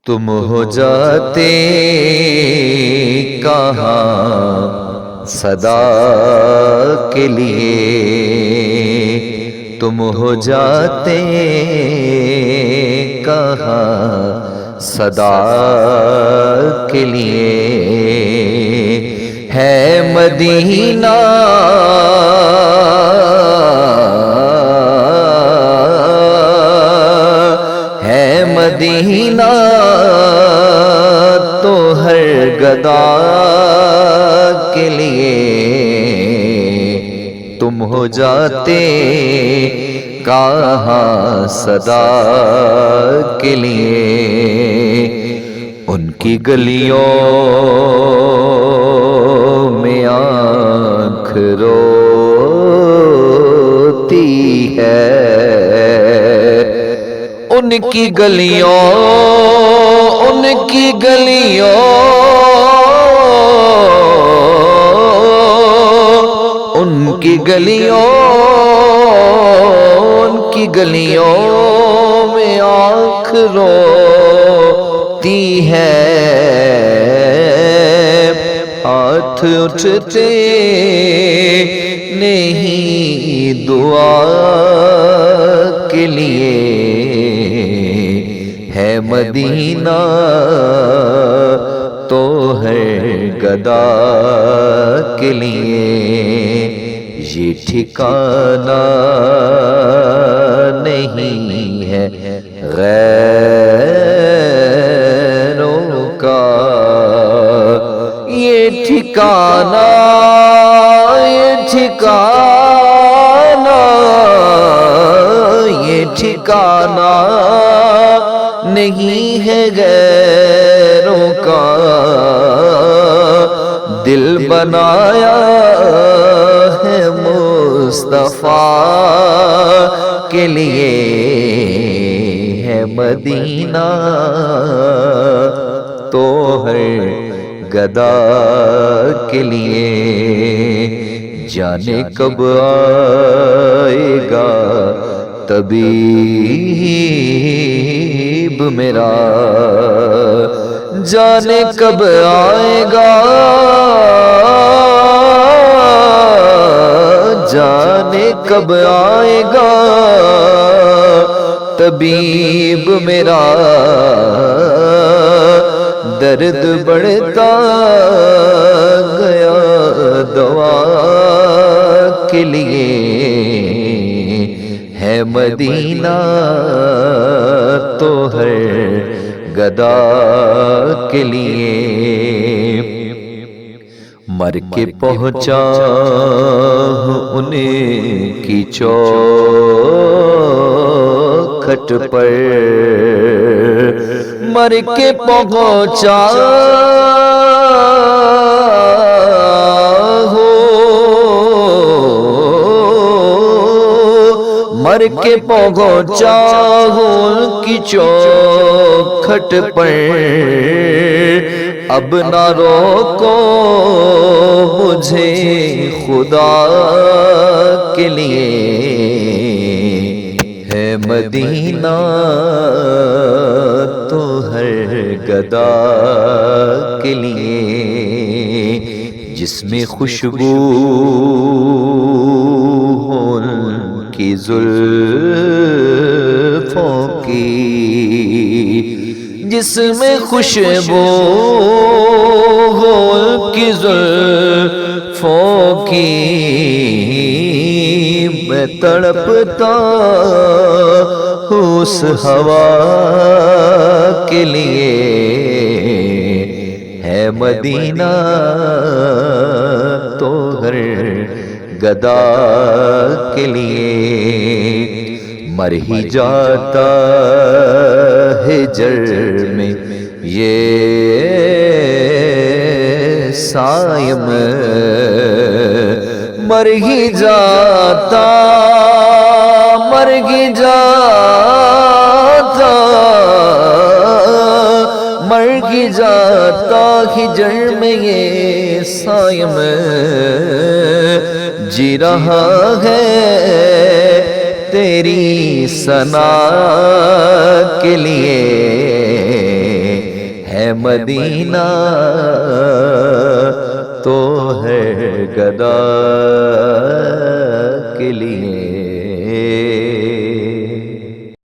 تم ہو جاتے کہاں صدا کے لیے، تم ہو جاتے کہاں صدا کے لیے، ہے مدینہ مدینہ تو ہر گدا کے لیے، تم ہو جاتے کہاں صدا کے لیے، ان کی گلیوں میں آنکھ روتی ہے، ان کی گلیوں ان کی گلیوں ان کی گلیوں ان کی گلیوں میں آنکھ روتی ہے، ہاتھ اٹھتے نہیں دعا کے لیے، ہے مدینہ تو ہے گدا کے لیے، یہ ٹھکانہ نہیں ہے غیروں کا، یہ ٹھکانہ یہ ٹھکانہ یہ ٹھکانہ نہیں ہے غیروں کا، دل بنایا ہے مصطفیٰ کے لیے، ہے مدینہ تو ہے گدا کے لیے، جانے کب آئے گا طبیب میرا، جانے کب آئے گا جانے کب آئے گا طبیب میرا، درد بڑھتا گیا دوا کے لیے، ہے مدینہ تو ہے گدا کے لیے، مر کے پہنچا ان کی چوکھٹ پر، مر کے پہنچا مر کے پہنچا ہوں کی چوکھٹ پر، اب نہ روکو مجھے خدا کے لیے، ہے مدینہ تو ہر گدا کے لیے، جس میں خوشبو کی زلفوں کی، جس میں خوشبو کی زلفوں کی، میں تڑپتا اس ہوا کے لیے، ہے مدینہ تو ہر گدا کے لیے، مر ہی جاتا ہے جر میں یہ سائم، مر ہی جاتا مر ہی جاتا مر ہی جاتا ہجر میں یہ سائم، جی رہا ہے تیری ثنا کے لیے، ہے مدینہ تو ہے گدا کے لیے